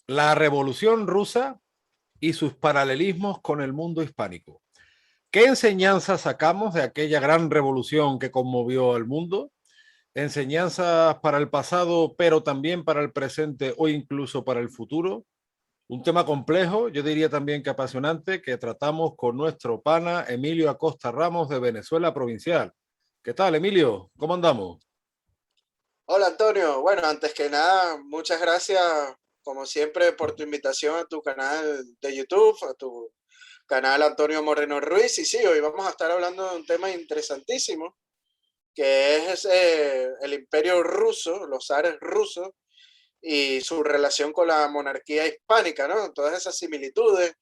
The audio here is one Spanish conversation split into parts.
La Revolución Rusa y sus paralelismos con el mundo hispánico. ¿Qué enseñanzas sacamos de aquella gran revolución que conmovió al mundo? Enseñanzas para el pasado, pero también para el presente o incluso para el futuro. Un tema complejo, yo diría también que apasionante, que tratamos con nuestro pana Emilio Acosta Ramos de Venezuela Provincial. ¿Qué tal, Emilio? ¿Cómo andamos? Hola Antonio, bueno, antes que nada, muchas gracias como siempre por tu invitación a tu canal de YouTube, a tu canal Antonio Moreno Ruiz. Y sí, hoy vamos a estar hablando de un tema interesantísimo, que es el Imperio Ruso, los zares rusos y su relación con la monarquía hispánica, ¿no? Todas esas similitudes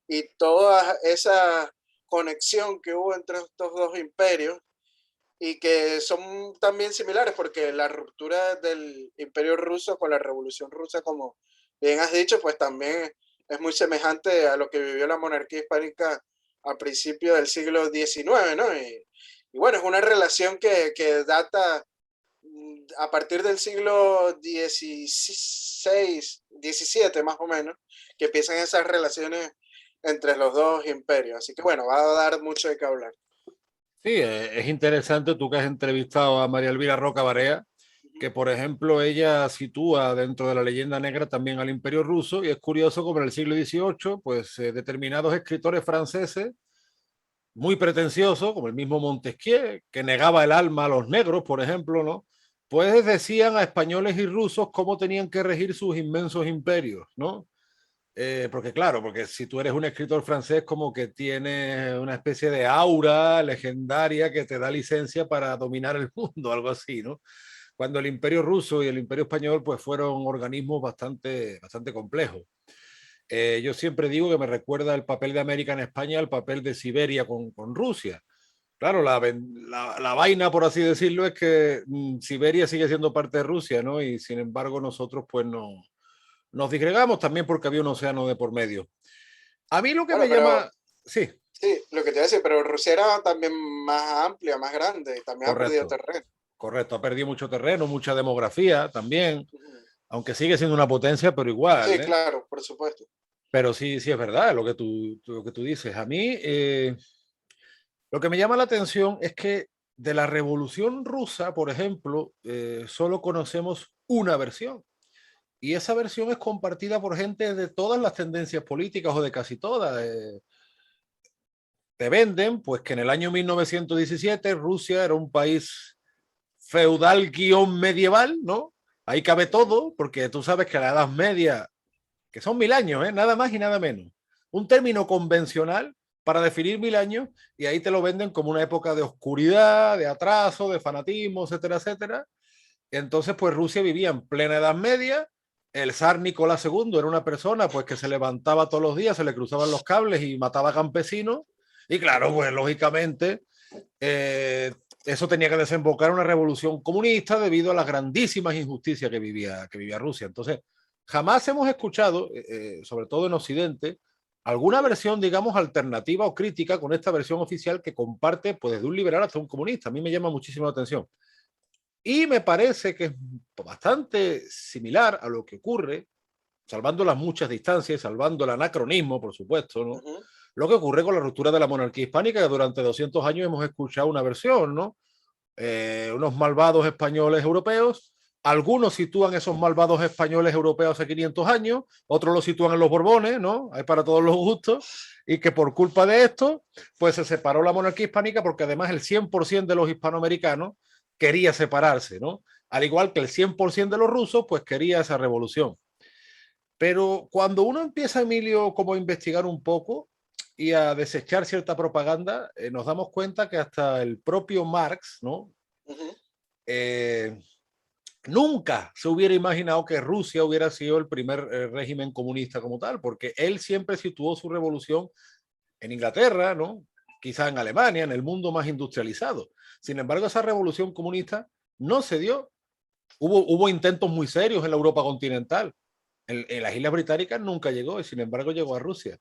y toda esa conexión que hubo entre estos dos imperios y que son también similares porque la ruptura del Imperio Ruso con la Revolución Rusa, como bien has dicho, pues también es muy semejante a lo que vivió la monarquía hispánica a principios del siglo XIX, ¿no? Y bueno, es una relación que data a partir del siglo XVI, XVII más o menos, que empiezan esas relaciones entre los dos imperios. Así que bueno, va a dar mucho de qué hablar. Sí, es interesante tú que has entrevistado a María Elvira Roca Barea, que por ejemplo ella sitúa dentro de la leyenda negra también al Imperio Ruso y es curioso como en el siglo XVIII, pues determinados escritores franceses muy pretenciosos, como el mismo Montesquieu, que negaba el alma a los negros, por ejemplo, ¿no? Pues decían a españoles y rusos cómo tenían que regir sus inmensos imperios, ¿no? Porque claro, porque si tú eres un escritor francés como que tienes una especie de aura legendaria que te da licencia para dominar el mundo, algo así, ¿no? Cuando el Imperio Ruso y el Imperio Español pues fueron organismos bastante complejos. Yo siempre digo que me recuerda el papel de América en España al papel de Siberia con Rusia. Claro, la vaina, por así decirlo, es que Siberia sigue siendo parte de Rusia, ¿no? Y sin embargo nosotros pues no, nos disgregamos también porque había un océano de por medio. A mí lo que Bueno, me llama, pero sí, sí, lo que te iba a decir, pero Rusia era también más amplia, más grande, y también ha perdido correcto, terreno. correcto, ha perdido mucho terreno, mucha demografía también, Ujú. aunque sigue siendo una potencia, pero igual, Sí, ¿eh? claro, por supuesto. Pero sí, sí es verdad lo que tú dices. A mí, lo que me llama la atención es que de la Revolución Rusa, por ejemplo, solo conocemos una versión. Y esa versión es compartida por gente de todas las tendencias políticas o de casi todas. Te venden, pues que en el año 1917 Rusia era un país feudal guión medieval, ¿no? Ahí cabe Ujú. todo, porque tú sabes que la Edad Media, que son 1000 años, ¿eh? Nada más y nada menos. Un término convencional para definir 1000 años y ahí te lo venden como una época de oscuridad, de atraso, de fanatismo, etcétera, etcétera. Entonces, pues Rusia vivía en plena Edad Media. El zar Nicolás II era una persona pues que se levantaba todos los días, se le cruzaban los cables y mataba campesinos. Y claro, pues lógicamente eh, eso tenía que desembocar en una revolución comunista debido a las grandísimas injusticias que vivía Rusia. Entonces, jamás hemos escuchado, sobre todo en Occidente, alguna Ujú. versión, digamos, alternativa o crítica con esta versión oficial que comparte pues, desde un liberal hasta un comunista. A mí me llama muchísimo la atención. Y me parece que es bastante similar a lo que ocurre, salvando las muchas distancias, salvando el anacronismo, por supuesto, ¿no? Ujú. Lo que ocurre con la ruptura de la monarquía hispánica, que durante 200 años hemos escuchado una versión, ¿no? Unos malvados españoles europeos. Algunos sitúan esos malvados españoles europeos hace 500 años, otros los sitúan en los Borbones, ¿no? Hay para todos los gustos, y que por culpa de esto, pues se separó la monarquía hispánica porque además el 100% de los hispanoamericanos quería separarse, ¿no? Al igual que el 100% de los rusos, pues quería esa revolución. Pero cuando uno empieza, Emilio, como a investigar un poco y a desechar cierta propaganda, nos damos cuenta que hasta el propio Marx, ¿no? Ujú. Eh, nunca se hubiera imaginado que Rusia hubiera sido el primer régimen comunista como tal, porque él siempre situó su revolución en Inglaterra, ¿no? Quizá en Alemania, en el mundo más industrializado. Sin embargo, esa revolución comunista no se dio. Hubo intentos muy serios en la Europa continental. En las Islas Británicas nunca llegó y sin embargo llegó a Rusia.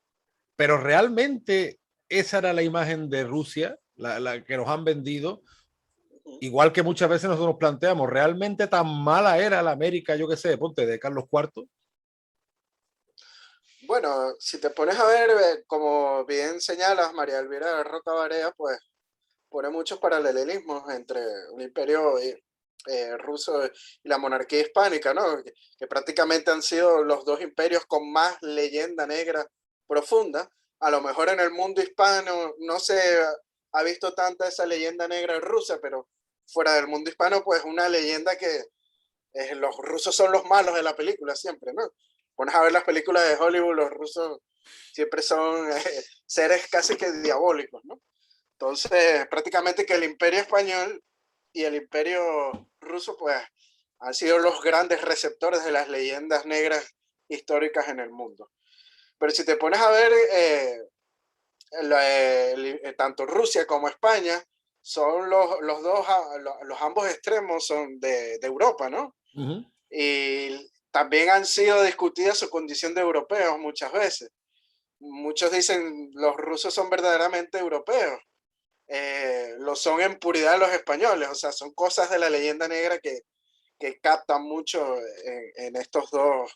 Pero realmente esa era la imagen de Rusia, la que nos han vendido, Ujú. igual que muchas veces nosotros nos planteamos, ¿realmente tan mala era la América, yo qué sé, ponte, de Carlos IV? Bueno, si te pones a ver, como bien señalas, María Elvira Roca Barea, pues pone muchos paralelismos entre un imperio ruso y la monarquía hispánica, ¿no? Que prácticamente han sido los dos imperios con más leyenda negra profunda. A lo mejor en el mundo hispano no se ha visto tanta esa leyenda negra rusa, pero fuera del mundo hispano, pues una leyenda que los rusos son los malos de la película siempre, ¿no? Pones a ver las películas de Hollywood, los rusos siempre son seres casi que diabólicos, ¿no? Entonces, prácticamente que el imperio español y el imperio ruso, pues, han sido los grandes receptores de las leyendas negras históricas en el mundo. Pero si te pones a ver, tanto Rusia como España son los dos, los ambos extremos son de Europa, ¿no? Ujú. Y también han sido discutidas su condición de europeos muchas veces. Muchos dicen los rusos son verdaderamente europeos, lo son en puridad los españoles, o sea, son cosas de la leyenda negra que captan mucho en estos dos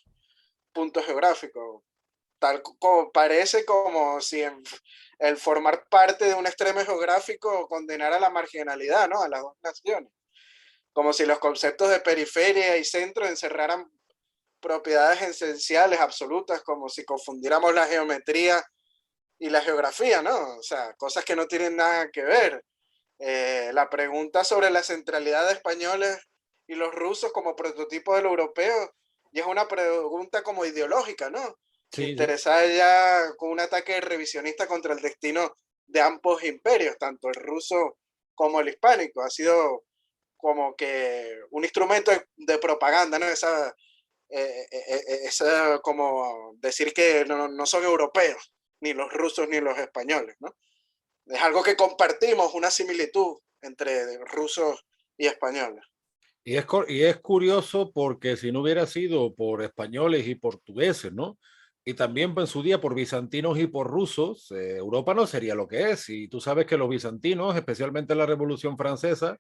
puntos geográficos. Tal como parece como si el formar parte de un extremo geográfico condenara a la marginalidad, ¿no? A las dos naciones. Como si los conceptos de periferia y centro encerraran propiedades esenciales, absolutas, como si confundiéramos la geometría y la geografía, ¿no? O sea, cosas que no tienen nada que ver. La pregunta sobre la centralidad de españoles y los rusos como prototipo del europeo, y es una pregunta como ideológica, ¿no? Sí, sí. Interesada ya con un ataque revisionista contra el destino de ambos imperios, tanto el ruso como el hispánico. Ha sido como que un instrumento de propaganda, ¿no? Esa como decir que no son europeos, ni los rusos ni los españoles, ¿no? Es algo que compartimos, una similitud entre rusos y españoles. Y es curioso porque si no hubiera sido por españoles y portugueses, ¿no? Y también en su día por bizantinos y por rusos, Europa no sería lo que es. Y tú sabes que los bizantinos, especialmente en la Revolución Francesa,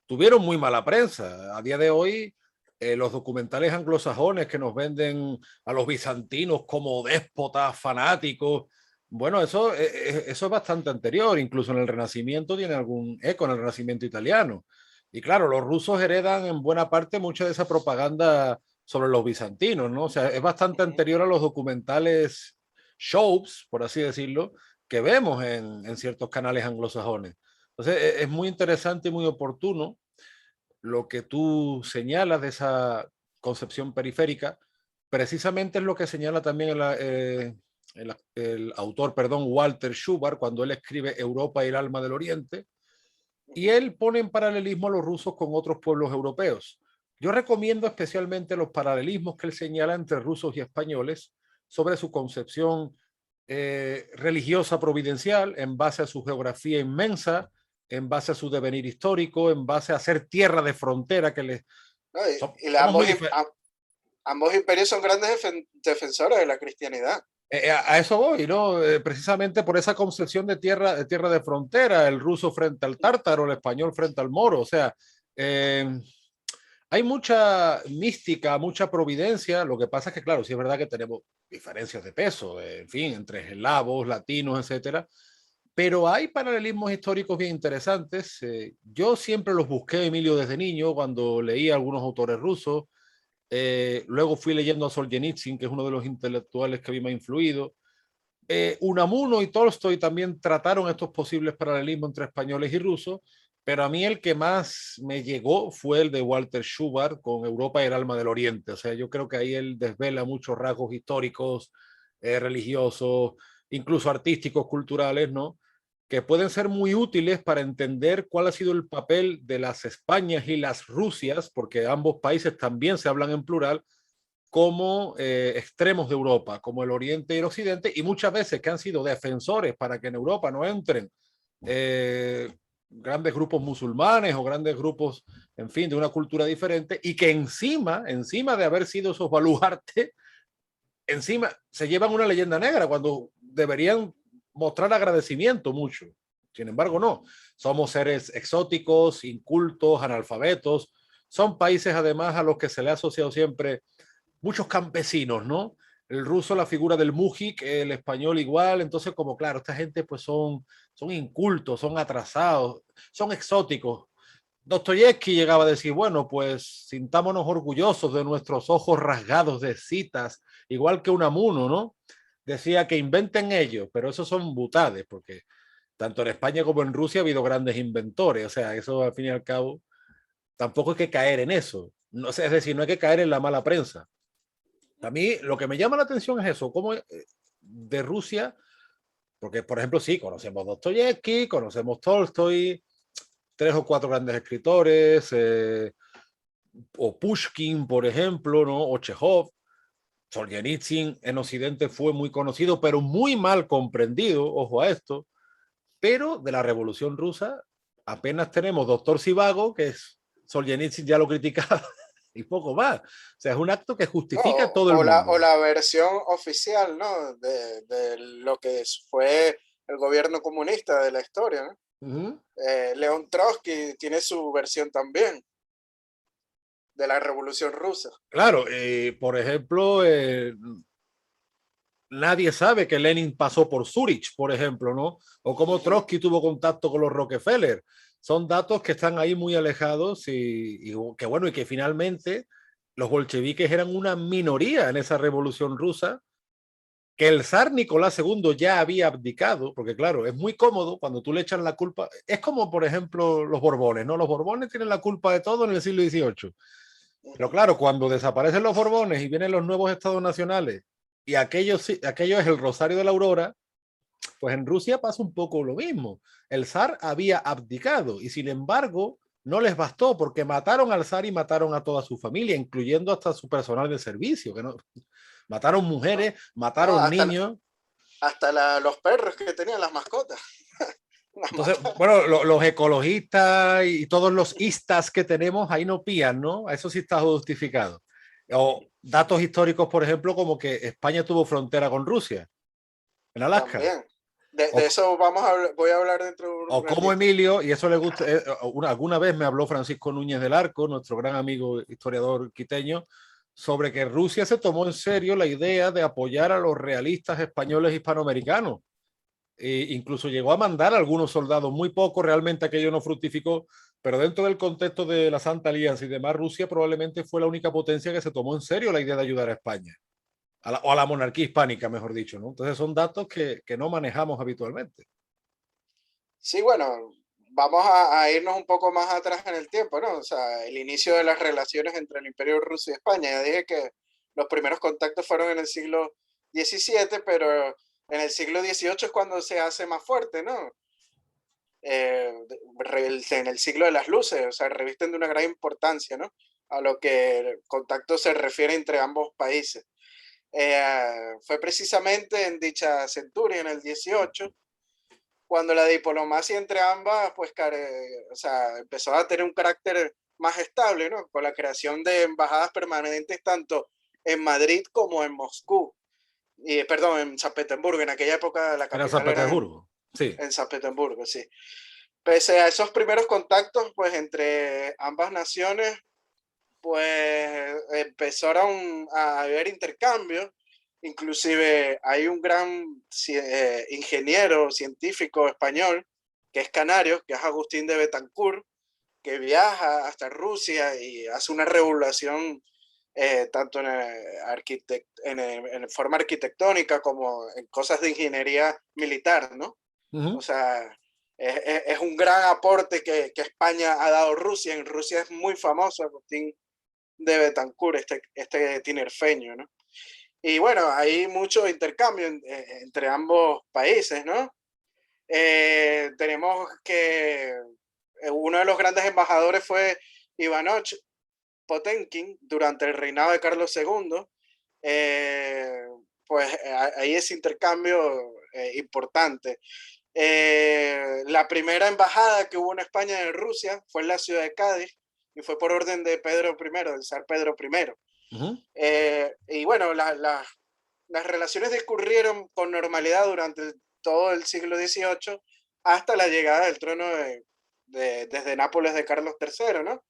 tuvieron muy mala prensa. A día de hoy, los documentales anglosajones que nos venden a los bizantinos como déspotas, fanáticos, bueno, eso es bastante anterior. Incluso en el Renacimiento tiene algún eco en el Renacimiento italiano. Y claro, los rusos heredan en buena parte mucha de esa propaganda sobre los bizantinos, ¿no? O sea, es bastante anterior a los documentales shows, por así decirlo, que vemos en ciertos canales anglosajones. Entonces, es muy interesante y muy oportuno lo que tú señalas de esa concepción periférica. Precisamente es lo que señala también el autor, perdón, Walter Schubert, cuando él escribe Europa y el alma del Oriente, y él pone en paralelismo a los rusos con otros pueblos europeos. Yo recomiendo especialmente los paralelismos que él señala entre rusos y españoles sobre su concepción religiosa providencial en base a su geografía inmensa, en base a su devenir histórico, en base a ser tierra de frontera que les... ¿No? Somos muy diferentes. Ambos imperios son grandes defensores de la cristianidad. A eso voy, ¿no? Precisamente por esa concepción de tierra de frontera, el ruso frente al tártaro, el español frente al moro, o sea, eh, hay mucha mística, mucha providencia. Lo que pasa es que, claro, sí es verdad que tenemos diferencias de peso, en fin, entre eslavos, latinos, etcétera. Pero hay paralelismos históricos bien interesantes. Yo siempre los busqué, Emilio, desde niño, cuando leía algunos autores rusos. Luego fui leyendo a Solzhenitsyn, que es uno de los intelectuales que a mí me ha influido. Unamuno y Tolstoy también trataron estos posibles paralelismos entre españoles y rusos, pero a mí el que más me llegó fue el de Walter Schubert con Europa y el alma del Oriente. O sea, yo creo que ahí él desvela muchos rasgos históricos, religiosos, incluso artísticos, culturales, ¿no? Que pueden ser muy útiles para entender cuál ha sido el papel de las Españas y las Rusias, porque ambos países también se hablan en plural, como extremos de Europa, como el Oriente y el Occidente, y muchas veces que han sido defensores para que en Europa no entren grandes grupos musulmanes o grandes grupos, en fin, de una cultura diferente, y que encima de haber sido esos baluartes, encima se llevan una leyenda negra cuando deberían mostrar agradecimiento mucho. Sin embargo, no. Somos seres exóticos, incultos, analfabetos. Son países además a los que se le ha asociado siempre muchos campesinos, ¿no? el ruso la figura del mujik, el español igual, entonces como claro, esta gente pues son incultos, son atrasados, son exóticos. Dostoyevsky llegaba a decir, bueno, pues sintámonos orgullosos de nuestros ojos rasgados de citas, igual que Unamuno, ¿no? Decía que inventen ellos, pero esos son butades, porque tanto en España como en Rusia ha habido grandes inventores, o sea, eso al fin y al cabo tampoco hay que caer en eso, no, es decir, no hay que caer en la mala prensa. A mí lo que me llama la atención es eso, cómo de Rusia, porque por ejemplo sí, conocemos Dostoyevsky, conocemos Tolstoy, tres o cuatro grandes escritores, o Pushkin, por ejemplo, ¿no? O Chekhov. Solzhenitsyn en Occidente fue muy conocido, pero muy mal comprendido, ojo a esto, pero de la Revolución Rusa apenas tenemos Doctor Sivago, que es Solzhenitsyn ya lo criticaba, y poco más. O sea, es un acto que No, justifica a todo el o mundo. la versión oficial, ¿no? De lo que fue el gobierno comunista de la historia, ¿no? Uh -huh. León Trotsky tiene su versión también de la Revolución Rusa. Claro, por ejemplo, nadie sabe que Lenin pasó por Zurich, por ejemplo, ¿no? O cómo Trotsky tuvo contacto con los Rockefeller. Son datos que están ahí muy alejados y que bueno, y que finalmente los bolcheviques eran una minoría en esa revolución rusa, que el zar Nicolás II ya había abdicado, porque claro, es muy cómodo cuando tú le echas la culpa, es como por ejemplo los Borbones, ¿no? Los Borbones tienen la culpa de todo en el siglo XVIII. Pero claro, cuando desaparecen los Borbones y vienen los nuevos estados nacionales y aquello es el Rosario de la Aurora, pues en Rusia pasa un poco lo mismo. El zar había abdicado y sin embargo no les bastó porque mataron al zar y mataron a toda su familia, incluyendo hasta su personal de servicio. Que no, mataron No, mujeres, no, mataron niños. hasta los perros que tenían las mascotas. Las Entonces, mataron. bueno, los ecologistas y todos los istas que tenemos ahí no pían, ¿no? Eso sí está justificado. O datos históricos, por ejemplo, como que España tuvo frontera con Rusia, en Alaska. También. De O, eso voy a hablar dentro de un o como ratito. Emilio, y eso le gusta, alguna vez me habló Francisco Núñez del Arco, nuestro gran amigo historiador quiteño, sobre que Rusia se tomó en serio la idea de apoyar a los realistas españoles hispanoamericanos. Incluso llegó a mandar a algunos soldados, muy poco, realmente aquello no fructificó, pero dentro del contexto de la Santa Alianza y demás, Rusia probablemente fue la única potencia que se tomó en serio la idea de ayudar a España, o a la monarquía hispánica, mejor dicho, ¿no? Entonces son datos que no manejamos habitualmente. Sí, bueno, vamos a irnos un poco más atrás en el tiempo, ¿no? O sea, el inicio de las relaciones entre el Imperio Ruso y España. Ya dije que los primeros contactos fueron en el siglo XVII, pero en el siglo XVIII es cuando se hace más fuerte, ¿no? En el siglo de las luces, o sea, revisten de una gran importancia, ¿no? A lo que el contacto se refiere entre ambos países. Fue precisamente en dicha centuria, en el 18, cuando la diplomacia entre ambas, pues, o sea, empezó a tener un carácter más estable, ¿no? Con la creación de embajadas permanentes tanto en Madrid como en Moscú. Y, perdón, en San Petersburgo. En aquella época la Era San capital era Petersburgo, sí. en San Petersburgo, sí. Pese a esos primeros contactos, pues, entre ambas naciones, pues, empezaron a haber intercambios. Inclusive hay un gran ingeniero científico español, que es canario, que es Agustín de Betancourt, que viaja hasta Rusia y hace una regulación tanto en forma arquitectónica como en cosas de ingeniería militar, ¿no? Uh -huh. O sea, es un gran aporte que España ha dado a Rusia. En Rusia es muy famoso Agustín de Betancourt, este tinerfeño, ¿no? Y bueno, hay mucho intercambio entre ambos países, ¿no? Tenemos que uno de los grandes embajadores fue Ivanov Potenkin durante el reinado de Carlos II. Pues hay ese intercambio importante. La primera embajada que hubo en España en Rusia fue en la ciudad de Cádiz y fue por orden de Pedro I, del zar Pedro I. Uh -huh. Y bueno, las relaciones discurrieron con normalidad durante todo el siglo XVIII hasta la llegada del trono desde Nápoles de Carlos III, ¿no?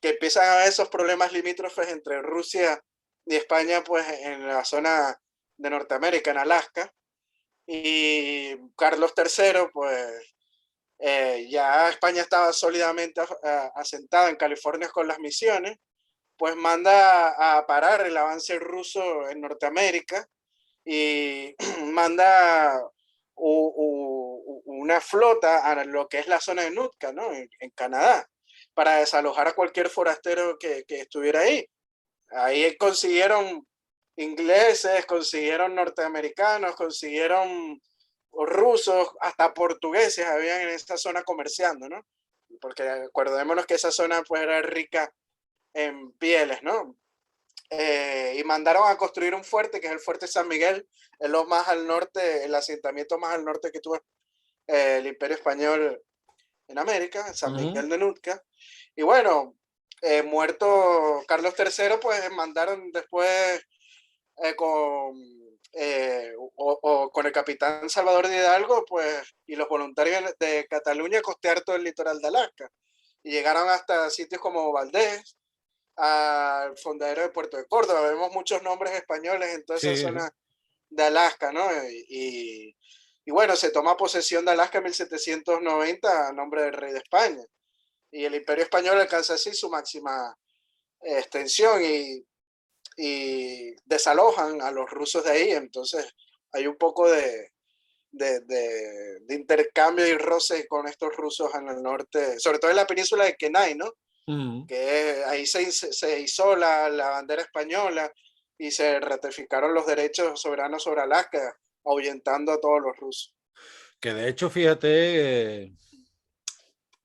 Que empiezan a haber esos problemas limítrofes entre Rusia y España, pues en la zona de Norteamérica, en Alaska, y Carlos III, pues ya España estaba sólidamente asentada en California con las misiones, pues manda a parar el avance ruso en Norteamérica y manda una flota a lo que es la zona de Nootka, ¿no? En Canadá, para desalojar a cualquier forastero que estuviera ahí. Ahí consiguieron ingleses, consiguieron norteamericanos, consiguieron rusos, hasta portugueses habían en esta zona comerciando, ¿no? Porque acordémonos que esa zona pues era rica en pieles, ¿no? Y mandaron a construir un fuerte, que es el fuerte San Miguel, es lo más al norte, el asentamiento más al norte que tuvo el Imperio Español en América, San Ujú. Miguel de Nootka. Y bueno, muerto Carlos III, pues mandaron después con, con el capitán Salvador de Hidalgo, pues, y los voluntarios de Cataluña a costear todo el litoral de Alaska. Y llegaron hasta sitios como Valdés, al fondadero de Puerto de Córdoba. Vemos muchos nombres españoles en toda esa Sí, sí. zona de Alaska, ¿no? Y bueno, se toma posesión de Alaska en 1790 a nombre del rey de España. Y el Imperio Español alcanza así su máxima extensión y desalojan a los rusos de ahí. Entonces hay un poco de intercambio y roce con estos rusos en el norte, sobre todo en la península de Kenai, ¿no? Ujú. Que ahí se hizo la bandera española y se ratificaron los derechos soberanos sobre Alaska, ahuyentando a todos los rusos. Que de hecho, fíjate,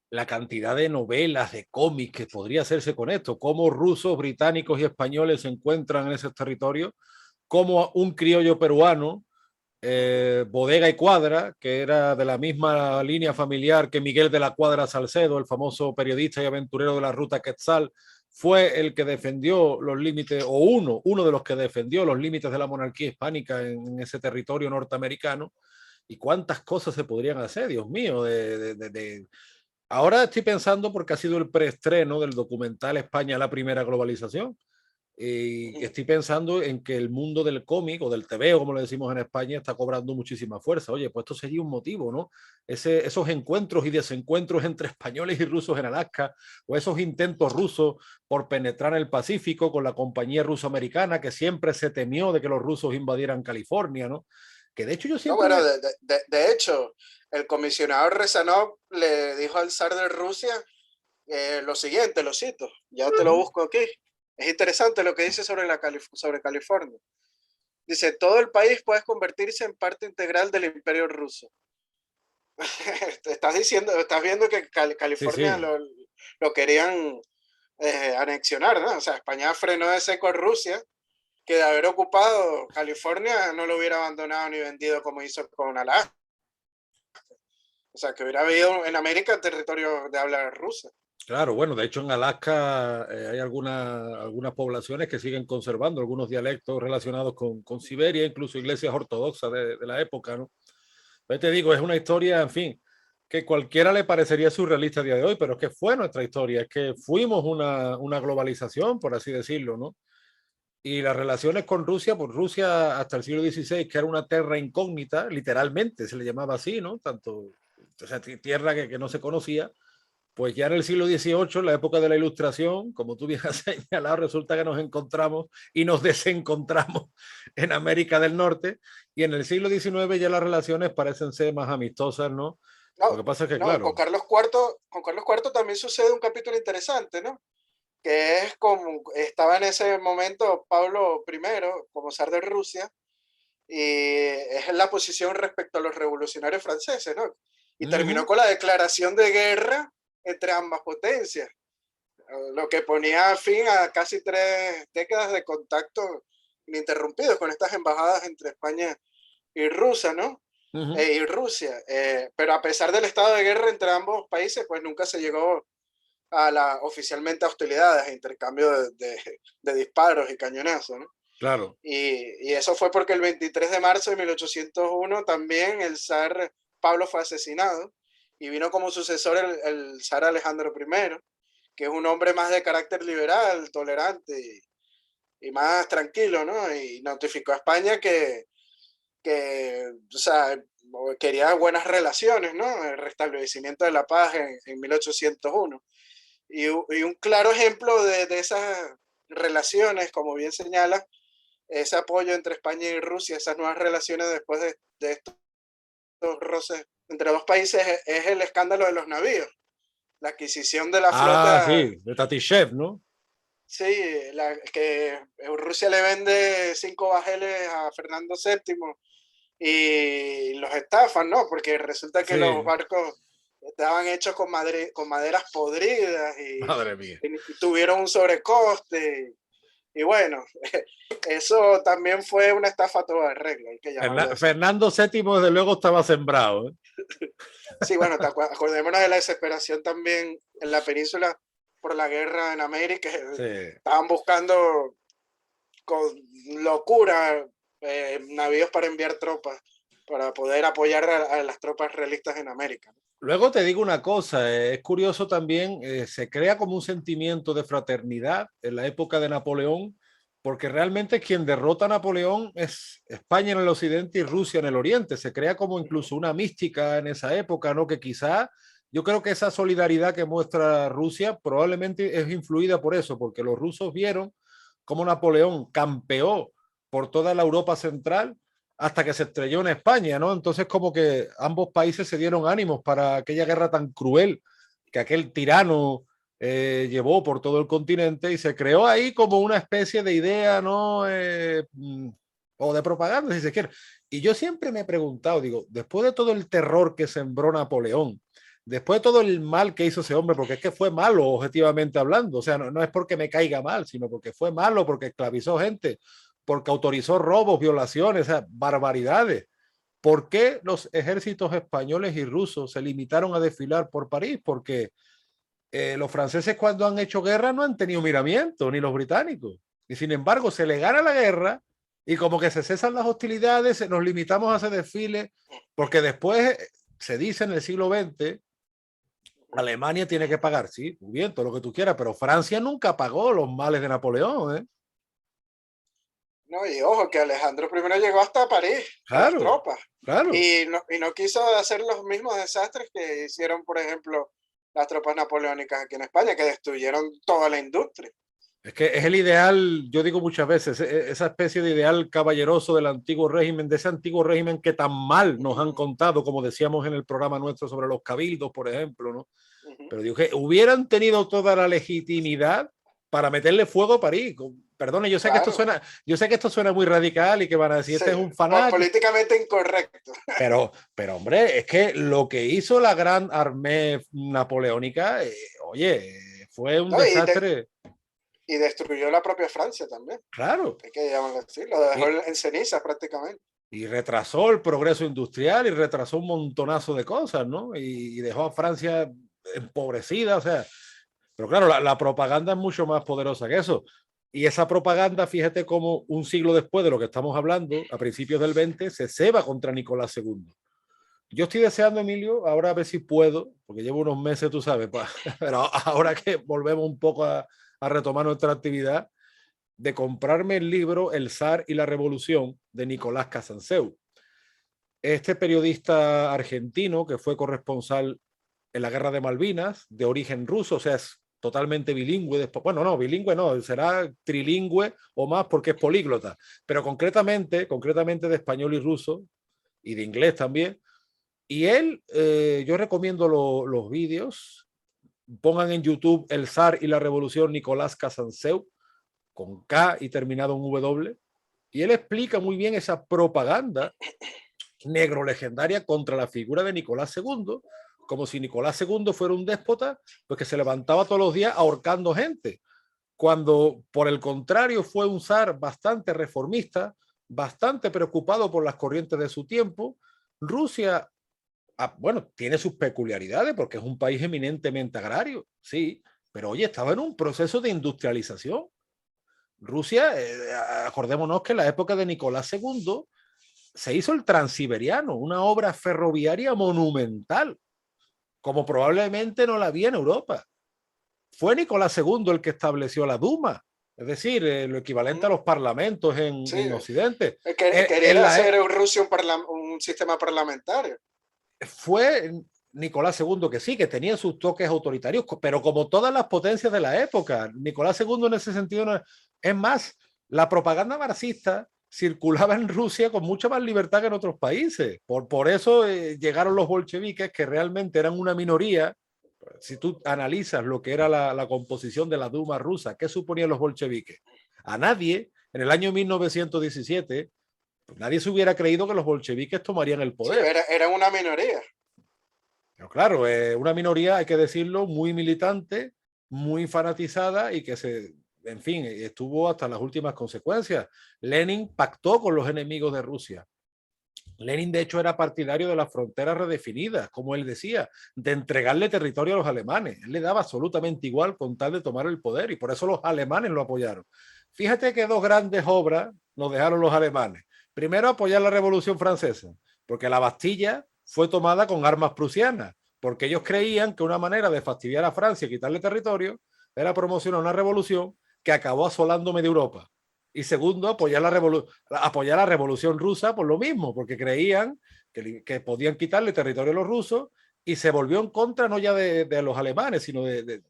la cantidad de novelas, de cómics que podría hacerse con esto, cómo rusos, británicos y españoles se encuentran en esos territorios, como un criollo peruano, Bodega y Cuadra, que era de la misma línea familiar que Miguel de la Cuadra Salcedo, el famoso periodista y aventurero de la ruta Quetzal, fue el que defendió los límites, o uno de los que defendió los límites de la monarquía hispánica en ese territorio norteamericano. Y cuántas cosas se podrían hacer, Dios mío, Ahora estoy pensando porque ha sido el preestreno del documental España, la primera globalización. Y estoy pensando en que el mundo del cómic o del TVO, como le decimos en España, está cobrando muchísima fuerza. Oye, pues esto sería un motivo, ¿no? Esos encuentros y desencuentros entre españoles y rusos en Alaska, o esos intentos rusos por penetrar en el Pacífico con la compañía ruso-americana, que siempre se temió de que los rusos invadieran California, ¿no? Que de hecho yo No, siempre bueno, me... de hecho, el comisionado Rezanov le dijo al zar de Rusia lo siguiente, lo cito, ya te lo Uh-huh. busco aquí. Es interesante lo que dice sobre, sobre California. Dice, todo el país puede convertirse en parte integral del imperio ruso. Estás diciendo, estás viendo que Sí, California sí. lo querían anexionar, ¿no? O sea, España frenó de seco a Rusia, que de haber ocupado California no lo hubiera abandonado ni vendido como hizo con Alaska. O sea, que hubiera habido en América territorio de habla rusa. Claro, bueno, de hecho en Alaska hay algunas poblaciones que siguen conservando algunos dialectos relacionados con Siberia, incluso iglesias ortodoxas de la época, ¿no? Pues te digo, es una historia, en fin, que cualquiera le parecería surrealista a día de hoy, pero es que fue nuestra historia, es que fuimos una globalización, por así decirlo, ¿no? Y las relaciones con Rusia, pues Rusia hasta el siglo XVI, que era una tierra incógnita, literalmente se le llamaba así, ¿no? Tanto, o sea, tierra que no se conocía, pues ya en el siglo XVIII, en la época de la Ilustración, como tú bien has señalado, resulta que nos encontramos y nos desencontramos en América del Norte, y en el siglo XIX ya las relaciones parecen ser más amistosas, ¿no? Lo que No, pasa es que, no, y claro, Con Carlos IV también sucede un capítulo interesante, ¿no? Que es como estaba en ese momento Pablo I como zar de Rusia, y es la posición respecto a los revolucionarios franceses, ¿no? Y terminó uh-huh, con la declaración de guerra entre ambas potencias, lo que ponía fin a casi 3 décadas de contacto ininterrumpidos con estas embajadas entre España y Rusia, ¿no? uh-huh, Y Rusia. Pero a pesar del estado de guerra entre ambos países, pues nunca se llegó a oficialmente a hostilidades, a intercambio de disparos y cañonazos, ¿no? claro, Y eso fue porque el 23 de marzo de 1801 también el zar Pablo fue asesinado y vino como sucesor el zar Alejandro I, que es un hombre más de carácter liberal, tolerante y más tranquilo, ¿no? Y notificó a España o sea, quería buenas relaciones, ¿no? El restablecimiento de la paz en 1801. Y un claro ejemplo de esas relaciones, como bien señala, ese apoyo entre España y Rusia, esas nuevas relaciones después de estos roces entre dos países, es el escándalo de los navíos, la adquisición de la Ah, flota. sí, de Tatishev, ¿no? Sí, que Rusia le vende 5 bajeles a Fernando VII y los estafan, ¿no? Porque resulta que los Sí, barcos estaban hechos con maderas podridas madre mía. y tuvieron un sobrecoste. Y bueno, eso también fue una estafa a toda regla, hay que llamarlo así. Fernando VII, desde luego, estaba sembrado, ¿eh? Sí, bueno, acordémonos de la desesperación también en la península por la guerra en América. Sí. Estaban buscando con locura navíos para enviar tropas, para poder apoyar a las tropas realistas en América. Luego te digo una cosa, es curioso también, se crea como un sentimiento de fraternidad en la época de Napoleón, porque realmente quien derrota a Napoleón es España en el occidente y Rusia en el oriente. Se crea como incluso una mística en esa época, ¿no? Que quizá yo creo que esa solidaridad que muestra Rusia probablemente es influida por eso, porque los rusos vieron cómo Napoleón campeó por toda la Europa central hasta que se estrelló en España, ¿no? Entonces como que ambos países se dieron ánimos para aquella guerra tan cruel que aquel tirano llevó por todo el continente y se creó ahí como una especie de idea, ¿no? O de propaganda, si se quiere. Y yo siempre me he preguntado, digo, después de todo el terror que sembró Napoleón, después de todo el mal que hizo ese hombre, porque es que fue malo objetivamente hablando, o sea, no es porque me caiga mal, sino porque fue malo, porque esclavizó gente, porque autorizó robos, violaciones, o sea, barbaridades. ¿Por qué los ejércitos españoles y rusos se limitaron a desfilar por París? Porque los franceses cuando han hecho guerra no han tenido miramiento, ni los británicos. Y sin embargo se le gana la guerra y como que se cesan las hostilidades, nos limitamos a ese desfile, porque después se dice en el siglo XX, Alemania tiene que pagar, sí, muy bien, todo lo que tú quieras, pero Francia nunca pagó los males de Napoleón, ¿eh? No, y ojo, que Alejandro I llegó hasta París con las Claro, tropas claro. y no quiso hacer los mismos desastres que hicieron, por ejemplo, las tropas napoleónicas aquí en España, que destruyeron toda la industria. Es que es el ideal, yo digo muchas veces, esa especie de ideal caballeroso del antiguo régimen, de ese antiguo régimen que tan mal nos han contado, como decíamos en el programa nuestro sobre los cabildos, por ejemplo, ¿no? Pero digo que hubieran tenido toda la legitimidad para meterle fuego a París. Perdone, Claro, yo sé que esto suena muy radical y que van a decir, sí, este es un fanático, políticamente incorrecto. pero hombre, es que lo que hizo la gran armée napoleónica, oye, fue un ¿No? desastre, Y destruyó la propia Francia también, claro. hay que llamarlo así, lo dejó Y, en cenizas prácticamente. y retrasó el progreso industrial y retrasó un montonazo de cosas, ¿no? Y dejó a Francia empobrecida, o sea, pero claro, la propaganda es mucho más poderosa que eso. Y esa propaganda, fíjate cómo un siglo después de lo que estamos hablando, a principios del 20, se ceba contra Nicolás II. Yo estoy deseando, Emilio, ahora a ver si puedo, porque llevo unos meses, tú sabes, pero ahora que volvemos un poco a retomar nuestra actividad, de comprarme el libro El zar y la revolución de Nicolás Casanseu. Este periodista argentino que fue corresponsal en la guerra de Malvinas, de origen ruso, o sea, es totalmente bilingüe. Después, bueno, no, bilingüe no, será trilingüe o más porque es políglota, pero concretamente de español y ruso y de inglés también. Y él, yo recomiendo los vídeos, pongan en YouTube El zar y la revolución Nicolás Casanseu, con K y terminado en W, y él explica muy bien esa propaganda negro legendaria contra la figura de Nicolás II, como si Nicolás II fuera un déspota, pues que se levantaba todos los días ahorcando gente, cuando por el contrario fue un zar bastante reformista, bastante preocupado por las corrientes de su tiempo. Rusia, bueno, tiene sus peculiaridades porque es un país eminentemente agrario, sí, pero oye, estaba en un proceso de industrialización. Rusia, acordémonos que en la época de Nicolás II se hizo el Transiberiano, una obra ferroviaria monumental, como probablemente no la había en Europa. Fue Nicolás II el que estableció la Duma, Es decir, lo equivalente a los parlamentos Sí, en Occidente. quería hacer Rusia un sistema parlamentario. Fue Nicolás II, que sí, que tenía sus toques autoritarios, pero como todas las potencias de la época, Nicolás II en ese sentido no es más, la propaganda marxista circulaba en Rusia con mucha más libertad que en otros países. Por eso llegaron los bolcheviques, que realmente eran una minoría. Si tú analizas lo que era la composición de la Duma rusa, ¿qué suponían los bolcheviques? A nadie, en el año 1917, pues nadie se hubiera creído que los bolcheviques tomarían el poder. Sí, era una minoría. Pero claro, una minoría, hay que decirlo, muy militante, muy fanatizada y que en fin, estuvo hasta las últimas consecuencias. Lenin pactó con los enemigos de Rusia. Lenin, de hecho, era partidario de las fronteras redefinidas, como él decía, de entregarle territorio a los alemanes. Él le daba absolutamente igual con tal de tomar el poder y por eso los alemanes lo apoyaron. Fíjate que dos grandes obras nos dejaron los alemanes. Primero, apoyar la Revolución Francesa, porque la Bastilla fue tomada con armas prusianas, porque ellos creían que una manera de fastidiar a Francia y quitarle territorio era promocionar una revolución que acabó asolando media Europa. Y segundo, apoyar la revolución rusa por lo mismo, porque creían que podían quitarle territorio a los rusos y se volvió en contra no ya de los alemanes, sino de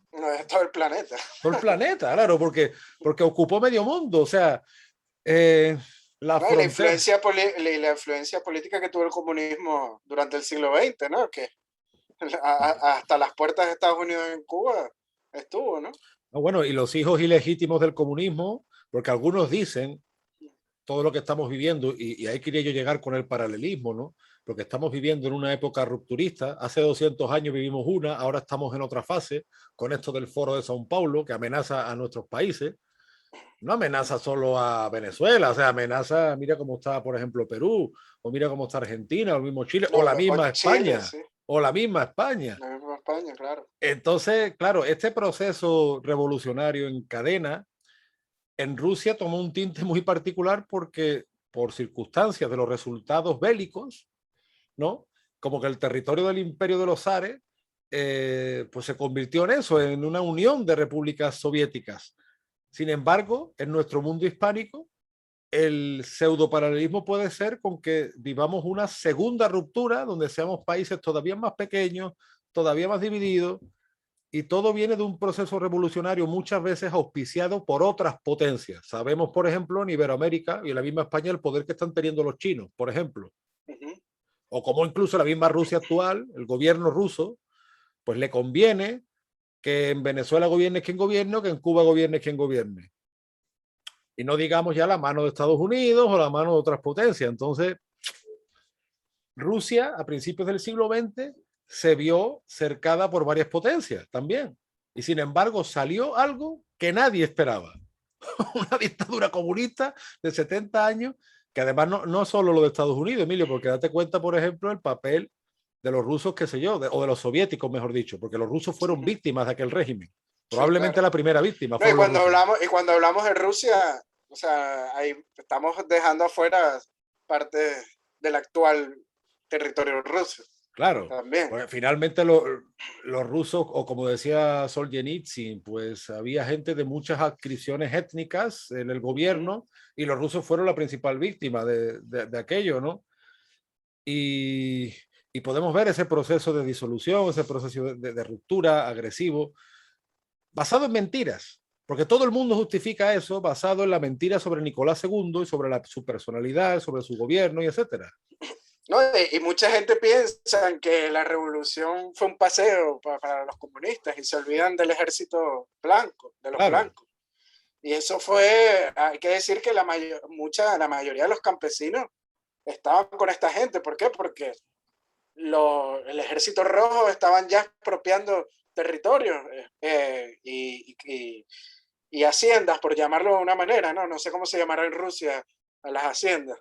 todo el planeta. Todo el planeta, claro, porque ocupó medio mundo. O sea, la influencia política que tuvo el comunismo durante el siglo XX, ¿no? Que hasta las puertas de Estados Unidos en Cuba estuvo, ¿no? Bueno, y los hijos ilegítimos del comunismo, porque algunos dicen todo lo que estamos viviendo, y ahí quería yo llegar con el paralelismo, ¿no? Porque estamos viviendo en una época rupturista. Hace 200 años vivimos una, ahora estamos en otra fase, con esto del Foro de Sao Paulo, que amenaza a nuestros países. No amenaza solo a Venezuela, o sea, amenaza, mira cómo está, por ejemplo, Perú, o mira cómo está Argentina, o el mismo Chile, o la misma España, sí. O la misma España. La misma España, claro. Entonces, claro, este proceso revolucionario en cadena en Rusia tomó un tinte muy particular porque por circunstancias de los resultados bélicos, ¿no? Como que el territorio del imperio de los zares, pues se convirtió en eso, en una unión de repúblicas soviéticas. Sin embargo, en nuestro mundo hispánico, el pseudoparalelismo puede ser con que vivamos una segunda ruptura donde seamos países todavía más pequeños, todavía más divididos, y todo viene de un proceso revolucionario muchas veces auspiciado por otras potencias. Sabemos, por ejemplo, en Iberoamérica y en la misma España el poder que están teniendo los chinos, por ejemplo. O como incluso la misma Rusia actual, el gobierno ruso, pues le conviene que en Venezuela gobierne quien gobierne o que en Cuba gobierne quien gobierne. Y no digamos ya la mano de Estados Unidos o la mano de otras potencias. Entonces, Rusia a principios del siglo XX se vio cercada por varias potencias también. Y sin embargo salió algo que nadie esperaba. Una dictadura comunista de 70 años, que además no solo lo de Estados Unidos, Emilio, porque date cuenta, por ejemplo, el papel de los rusos, qué sé yo, o de los soviéticos, mejor dicho, porque los rusos fueron víctimas de aquel régimen. Probablemente sí, claro. La primera víctima. No, y cuando hablamos de Rusia, o sea, ahí estamos dejando afuera parte del actual territorio ruso. Claro, también. Pues finalmente los rusos, o como decía Solzhenitsyn, pues había gente de muchas adscripciones étnicas en el gobierno y los rusos fueron la principal víctima de aquello, ¿no? Y podemos ver ese proceso de disolución, ese proceso de ruptura agresivo, basado en mentiras, porque todo el mundo justifica eso basado en la mentira sobre Nicolás II y sobre su personalidad, sobre su gobierno y etcétera. No, y mucha gente piensa que la revolución fue un paseo para los comunistas y se olvidan del ejército blanco, de los blancos. Y eso fue, hay que decir que la mayoría de los campesinos estaban con esta gente. ¿Por qué? Porque el ejército rojo estaban ya expropiando territorios y haciendas, por llamarlo de una manera, ¿no? No sé cómo se llamará en Rusia a las haciendas.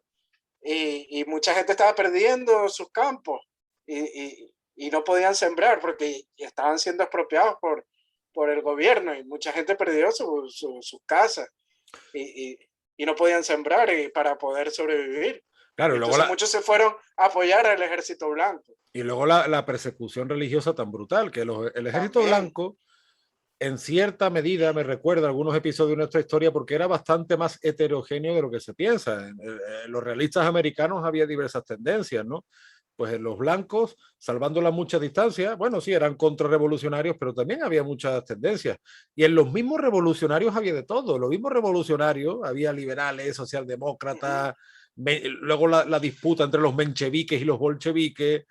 Y mucha gente estaba perdiendo sus campos y no podían sembrar porque estaban siendo expropiados por el gobierno y mucha gente perdió sus casas y no podían sembrar para poder sobrevivir. Claro, entonces muchos se fueron a apoyar al ejército blanco. Y luego la persecución religiosa tan brutal, que el ejército blanco en cierta medida me recuerda algunos episodios de nuestra historia porque era bastante más heterogéneo de lo que se piensa. En los realistas americanos había diversas tendencias, ¿no? Pues en los blancos, salvando las muchas distancias, bueno, sí, eran contrarrevolucionarios, pero también había muchas tendencias. Y en los mismos revolucionarios había de todo. Los mismos revolucionarios, había liberales, socialdemócratas, luego la disputa entre los mencheviques y los bolcheviques.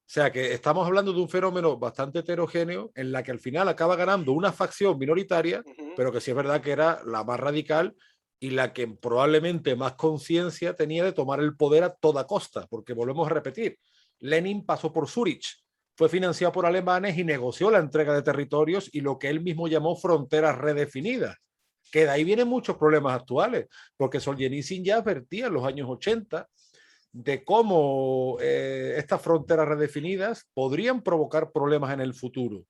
O sea que estamos hablando de un fenómeno bastante heterogéneo en la que al final acaba ganando una facción minoritaria, pero que sí es verdad que era la más radical y la que probablemente más conciencia tenía de tomar el poder a toda costa, porque volvemos a repetir, Lenin pasó por Zurich, fue financiado por alemanes y negoció la entrega de territorios y lo que él mismo llamó fronteras redefinidas, que de ahí vienen muchos problemas actuales, porque Solzhenitsyn ya advertía en los años 80 de cómo estas fronteras redefinidas podrían provocar problemas en el futuro.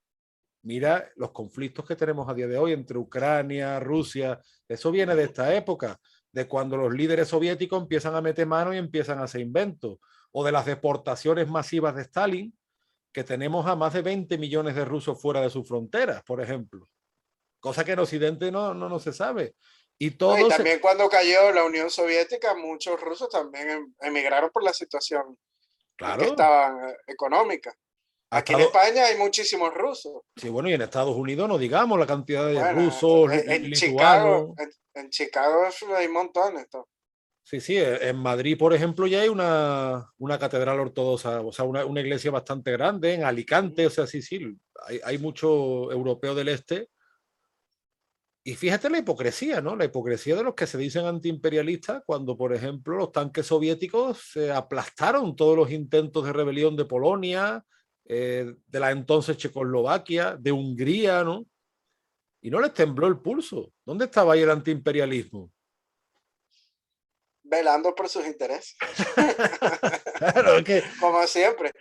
Mira los conflictos que tenemos a día de hoy entre Ucrania, Rusia, eso viene de esta época, de cuando los líderes soviéticos empiezan a meter mano y empiezan a hacer inventos, o de las deportaciones masivas de Stalin, que tenemos a más de 20 millones de rusos fuera de sus fronteras, por ejemplo, cosa que en Occidente no se sabe. Y No, y todo también cuando cayó la Unión Soviética, muchos rusos también emigraron por la situación en que claro, estaban económica. ha Aquí en estado, España hay muchísimos rusos. sí, bueno, y en Estados Unidos no digamos la cantidad de Bueno, rusos, en Chicago, lituanos. en Chicago hay montones. Sí, sí, en Madrid, por ejemplo, ya hay una catedral ortodoxa, o sea, una iglesia bastante grande, en Alicante, o sea, sí, sí, hay mucho europeo del este. Y fíjate la hipocresía, ¿no? La hipocresía de los que se dicen antiimperialistas cuando, por ejemplo, los tanques soviéticos aplastaron todos los intentos de rebelión de Polonia, de la entonces Checoslovaquia, de Hungría, ¿no? Y no les tembló el pulso. ¿Dónde estaba ahí el antiimperialismo? Velando por sus intereses. Claro, Como siempre.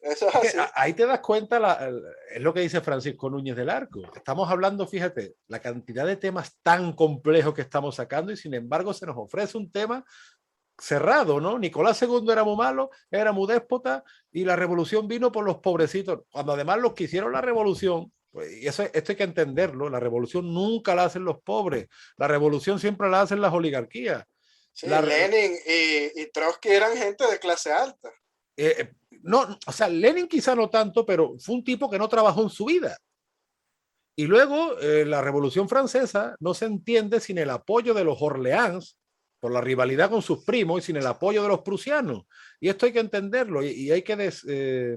Eso es es que así. ahí te das cuenta, es lo que dice Francisco Núñez del Arco. Estamos hablando, fíjate, la cantidad de temas tan complejos que estamos sacando y sin embargo se nos ofrece un tema cerrado, ¿no? Nicolás II era muy malo, era muy déspota y la revolución vino por los pobrecitos, cuando además los que hicieron la revolución, pues, y esto hay que entenderlo, la revolución nunca la hacen los pobres, la revolución siempre la hacen las oligarquías. Sí, La, Lenin y Trotsky eran gente de clase alta. no, o sea, Lenin quizá no tanto, pero fue un tipo que no trabajó en su vida. Y luego la Revolución Francesa no se entiende sin el apoyo de los Orleans, por la rivalidad con sus primos y sin el apoyo de los prusianos. Y esto hay que entenderlo y hay que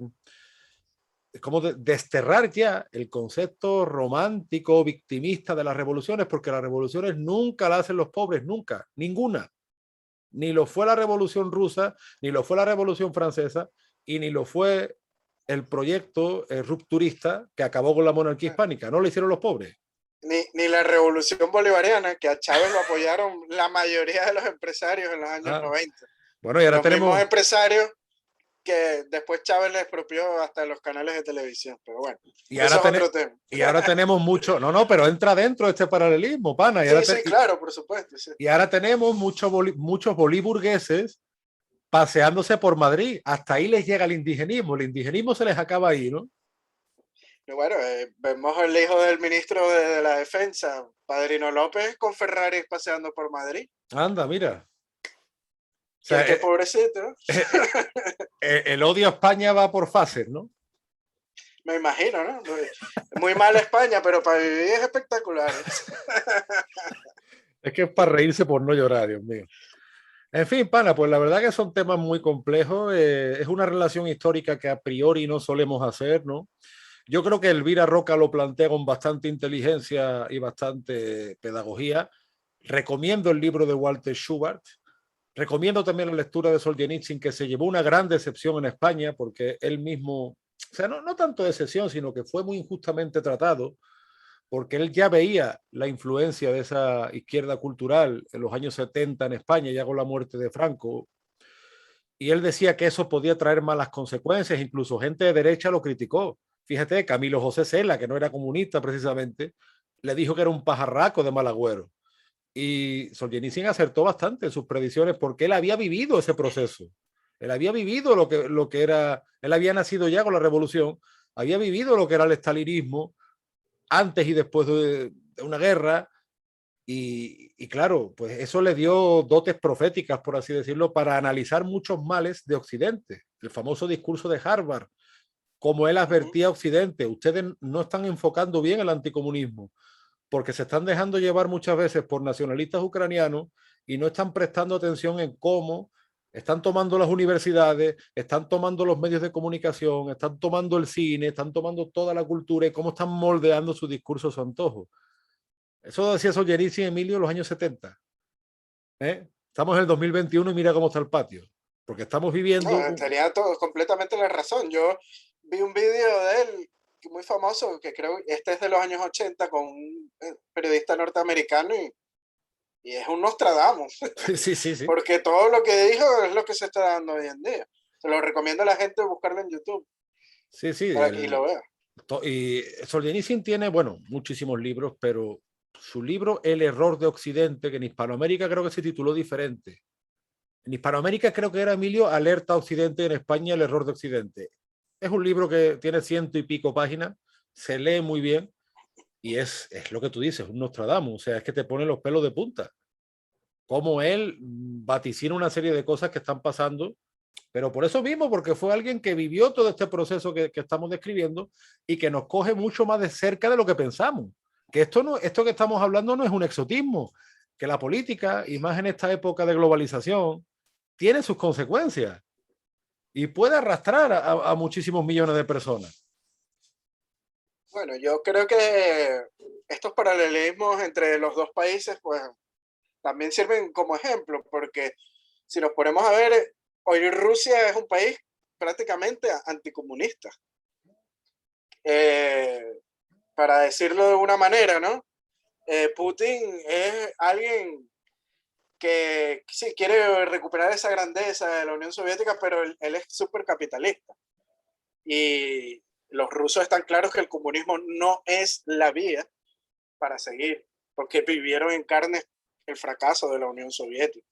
como desterrar ya el concepto romántico, victimista de las revoluciones, porque las revoluciones nunca las hacen los pobres, nunca, ninguna. Ni lo fue la Revolución Rusa, ni lo fue la Revolución Francesa, y ni lo fue el proyecto rupturista que acabó con la monarquía hispánica. No lo hicieron los pobres. Ni la revolución bolivariana, que a Chávez lo apoyaron la mayoría de los empresarios en los años 90. Bueno, y ahora Los mismos tenemos... empresarios que después Chávez les expropió hasta los canales de televisión. Pero bueno, Y eso ahora, es otro tema. y ahora tenemos mucho... No, pero entra dentro de este paralelismo, pana. Y sí, ahora sí, claro, por supuesto. Sí. y ahora tenemos muchos boliburgueses paseándose por Madrid. Hasta ahí les llega el indigenismo. El indigenismo se les acaba ahí, ¿no? Y bueno, vemos al hijo del ministro de la Defensa, Padrino López, con Ferrari paseando por Madrid. Anda, mira. O sea, qué pobrecito. El odio a España va por fases, ¿no? Me imagino, ¿no? Muy mal España, pero para vivir es espectacular. Es que es para reírse por no llorar, Dios mío. En fin, pana, pues la verdad que son temas muy complejos. Es una relación histórica que a priori no solemos hacer, ¿no? Yo creo que Elvira Roca lo plantea con bastante inteligencia y bastante pedagogía. Recomiendo el libro de Walter Schubert. Recomiendo también la lectura de Solzhenitsyn, que se llevó una gran decepción en España porque él mismo, o sea, no tanto decepción, sino que fue muy injustamente tratado porque él ya veía la influencia de esa izquierda cultural en los años 70 en España, ya con la muerte de Franco, y él decía que eso podía traer malas consecuencias, incluso gente de derecha lo criticó. Fíjate, Camilo José Cela, que no era comunista precisamente, le dijo que era un pajarraco de mal agüero. Y Solzhenitsyn acertó bastante en sus predicciones porque él había vivido ese proceso. Él había vivido lo que era, él había nacido ya con la revolución, había vivido lo que era el estalinismo, antes y después de una guerra. Y claro, pues eso le dio dotes proféticas, por así decirlo, para analizar muchos males de Occidente. El famoso discurso de Harvard, como él advertía a Occidente, ustedes no están enfocando bien el anticomunismo, porque se están dejando llevar muchas veces por nacionalistas ucranianos y no están prestando atención en cómo están tomando las universidades, están tomando los medios de comunicación, están tomando el cine, están tomando toda la cultura y cómo están moldeando su discurso a su antojo. Eso decía Solzhenitsyn, Emilio, en los años 70. ¿Eh? Estamos en el 2021 y mira cómo está el patio. Porque estamos viviendo... No, tenía todo, completamente la razón. Yo vi un video de él muy famoso, que creo, este es de los años 80, con un periodista norteamericano y es un Nostradamus, Sí, sí, sí. porque todo lo que dijo es lo que se está dando hoy en día. Se lo recomiendo a la gente buscarlo en YouTube Sí, sí. para que lo vea. Y Solzhenitsyn tiene, bueno, muchísimos libros, pero su libro El error de Occidente, que en Hispanoamérica creo que se tituló diferente. En Hispanoamérica creo que era, Emilio, Alerta Occidente, en España El error de Occidente. Es un libro que tiene 100 y pico páginas, se lee muy bien y es lo que tú dices, un Nostradamus, o sea, es que te pone los pelos de punta. Como él vaticina una serie de cosas que están pasando, pero por eso mismo, porque fue alguien que vivió todo este proceso que estamos describiendo y que nos coge mucho más de cerca de lo que pensamos. Que esto que estamos hablando no es un exotismo, que la política, y más en esta época de globalización, tiene sus consecuencias y puede arrastrar a muchísimos millones de personas. Bueno, yo creo que estos paralelismos entre los dos países, pues también sirven como ejemplo, porque si nos ponemos a ver, hoy Rusia es un país prácticamente anticomunista. Eh, para decirlo de una manera, ¿no? Putin es alguien que sí quiere recuperar esa grandeza de la Unión Soviética, pero él es súper capitalista. Y los rusos están claros que el comunismo no es la vía para seguir, porque vivieron en carne el fracaso de la Unión Soviética.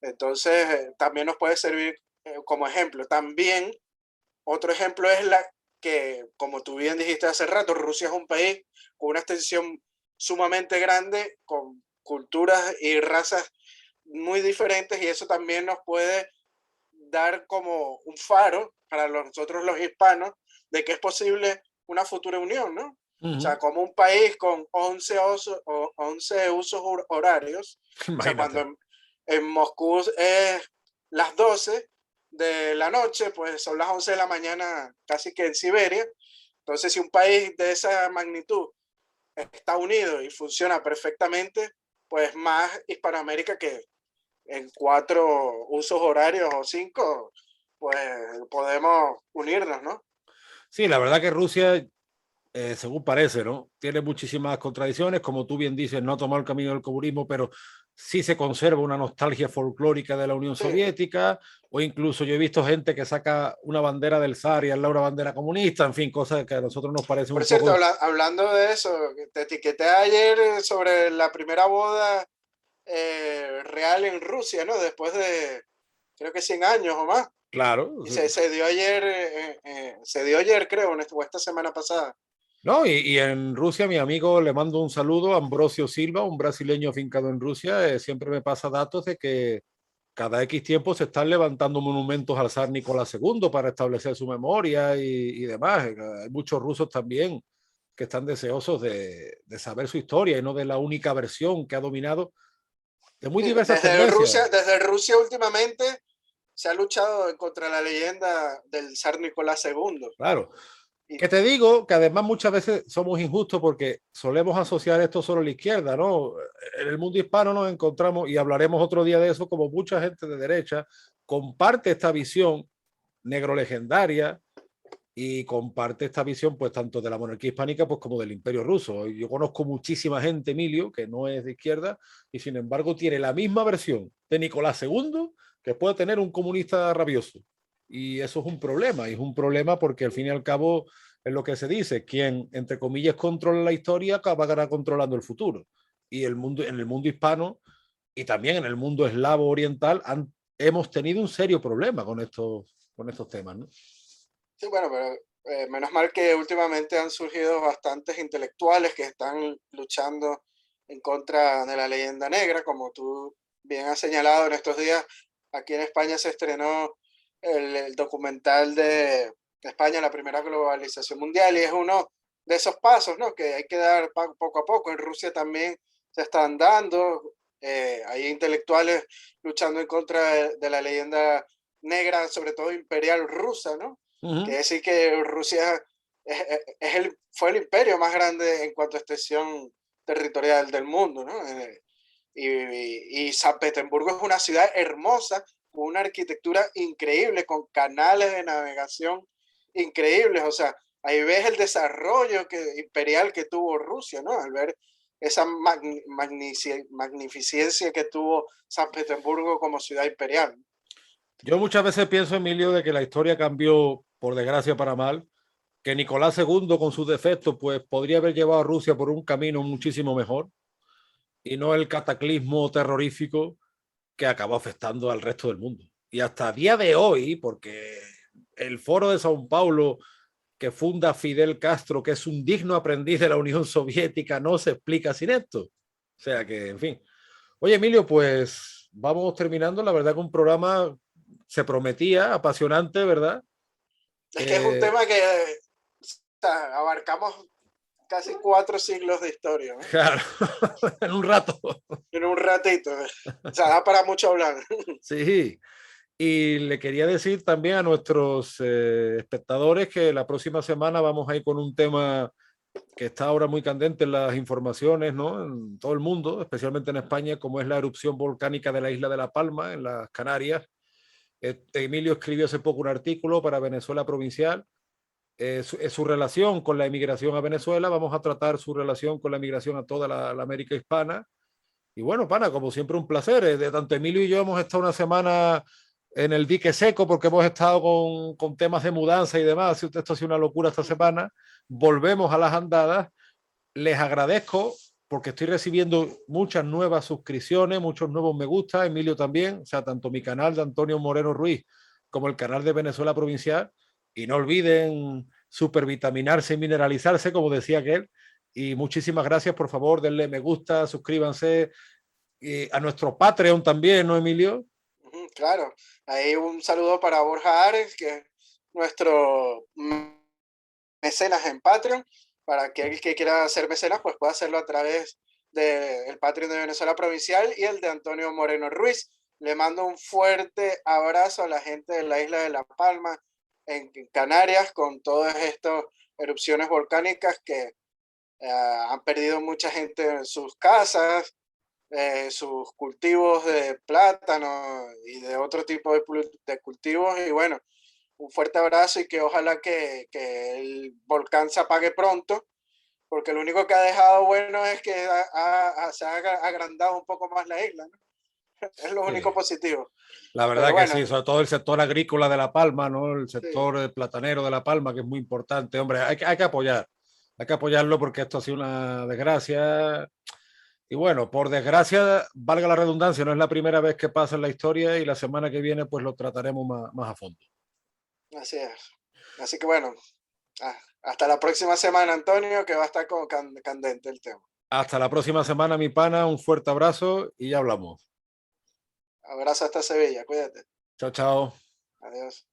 Entonces, también nos puede servir como ejemplo. También, otro ejemplo es la que, como tú bien dijiste hace rato, Rusia es un país con una extensión sumamente grande, con culturas y razas muy diferentes, y eso también nos puede dar como un faro para nosotros los hispanos de que es posible una futura unión, ¿no? O sea, como un país con 11 usos horarios, o sea, cuando Imagínate. en Moscú es las 12 de la noche, pues son las 11 de la mañana casi que en Siberia. Entonces, si un país de esa magnitud está unido y funciona perfectamente, pues más Hispanoamérica que en 4 usos horarios o 5, pues podemos unirnos, ¿no? Sí, la verdad que Rusia, según parece, ¿no? Tiene muchísimas contradicciones, como tú bien dices, no ha tomado el camino del comunismo, pero sí se conserva una nostalgia folclórica de la Unión Sí. Soviética, o incluso yo he visto gente que saca una bandera del zar y al lado una bandera comunista, en fin, cosas que a nosotros nos parecen Por un cierto, poco... hablando de eso, te etiqueté ayer sobre la primera boda real en Rusia, ¿no? Después de, creo que 100 años o más. Claro, Y sí. se dio ayer, creo, o esta semana pasada. ¿No? Y en Rusia, mi amigo, le mando un saludo a Ambrosio Silva, un brasileño afincado en Rusia, siempre me pasa datos de que cada X tiempo se están levantando monumentos al zar Nicolás II para establecer su memoria y demás. Hay muchos rusos también que están deseosos de saber su historia y no de la única versión que ha dominado de muy Sí, diversas tendencias. desde Rusia últimamente se ha luchado contra la leyenda del zar Nicolás II. Claro. Y, Que te digo que además muchas veces somos injustos porque solemos asociar esto solo a la izquierda, ¿no? En el mundo hispano nos encontramos, y hablaremos otro día de eso, como mucha gente de derecha comparte esta visión negro legendaria y comparte esta visión pues tanto de la monarquía hispánica pues como del imperio ruso. Yo conozco muchísima gente, Emilio, que no es de izquierda y sin embargo tiene la misma versión de Nicolás II que puede tener un comunista rabioso. Y eso es un problema, y es un problema porque al fin y al cabo es lo que se dice, quien entre comillas controla la historia acabará controlando el futuro. Y el mundo, en el mundo hispano y también en el mundo eslavo oriental hemos tenido un serio problema con estos temas, ¿no? sí, bueno, pero menos mal que últimamente han surgido bastantes intelectuales que están luchando en contra de la leyenda negra, como tú bien has señalado en estos días. Aquí en España se estrenó el documental de España, la primera globalización mundial, y es uno de esos pasos, ¿no?, que hay que dar poco a poco. En Rusia también se están dando, hay intelectuales luchando en contra de la leyenda negra, sobre todo imperial rusa, ¿no? Quiere decir que Rusia fue el imperio más grande en cuanto a extensión territorial del mundo, ¿no? Y San Petersburgo es una ciudad hermosa, con una arquitectura increíble, con canales de navegación increíbles. O sea, ahí ves el desarrollo imperial que tuvo Rusia, ¿no? Al ver esa magnificencia que tuvo San Petersburgo como ciudad imperial. Yo muchas veces pienso, Emilio, de que la historia cambió, por desgracia, para mal, que Nicolás II, con sus defectos, pues podría haber llevado a Rusia por un camino muchísimo mejor y no el cataclismo terrorífico que acabó afectando al resto del mundo. Y hasta día de hoy, porque el Foro de Sao Paulo que funda Fidel Castro, que es un digno aprendiz de la Unión Soviética, no se explica sin esto. O sea que, en fin. Oye, Emilio, pues vamos terminando. La verdad que un programa se prometía apasionante, ¿verdad? Es que es un tema que abarcamos casi 4 siglos de historia, ¿no? Claro, en un rato. En un ratito. O sea, da para mucho hablar. Sí. Y le quería decir también a nuestros espectadores que la próxima semana vamos a ir con un tema que está ahora muy candente en las informaciones, ¿no? En todo el mundo, especialmente en España, como es la erupción volcánica de la isla de La Palma, en las Canarias. Emilio escribió hace poco un artículo para Venezuela Provincial, su relación con la emigración a Venezuela. Vamos a tratar su relación con la emigración a toda la América hispana. Y bueno, pana, como siempre, un placer. De tanto Emilio y yo hemos estado una semana en el dique seco porque hemos estado con temas de mudanza y demás. Esto ha sido una locura esta semana. Volvemos a las andadas. Les agradezco porque estoy recibiendo muchas nuevas suscripciones, muchos nuevos me gusta, Emilio también, o sea, tanto mi canal de Antonio Moreno Ruiz como el canal de Venezuela Provincial. Y no olviden supervitaminarse y mineralizarse, como decía aquel. Y muchísimas gracias, por favor, denle me gusta, suscríbanse. Y a nuestro Patreon también, ¿no, Emilio? Claro, ahí un saludo para Borja Ares, que es nuestro mecenas en Patreon. Para aquel que quiera hacer mecenas, pues puede hacerlo a través del Patreon de Venezuela Provincial y el de Antonio Moreno Ruiz. Le mando un fuerte abrazo a la gente de la isla de La Palma, en Canarias, con todas estas erupciones volcánicas que han perdido mucha gente en sus casas, sus cultivos de plátano y de otro tipo de cultivos. Y bueno, un fuerte abrazo y que ojalá que el volcán se apague pronto, porque lo único que ha dejado bueno es que se ha agrandado un poco más la isla, ¿no? Es lo único Sí. positivo. La verdad Pero que bueno, sí, sobre todo el sector agrícola de La Palma, ¿no? El sí, sector platanero de La Palma, que es muy importante. Hombre, hay que apoyar, hay que apoyarlo porque esto ha sido una desgracia. Y bueno, por desgracia, valga la redundancia, no es la primera vez que pasa en la historia y la semana que viene pues lo trataremos más a fondo. así es. Así que bueno, hasta la próxima semana, Antonio, que va a estar candente el tema. Hasta la próxima semana, mi pana, un fuerte abrazo y ya hablamos. Abrazo hasta Sevilla, cuídate. Chao, chao. Adiós.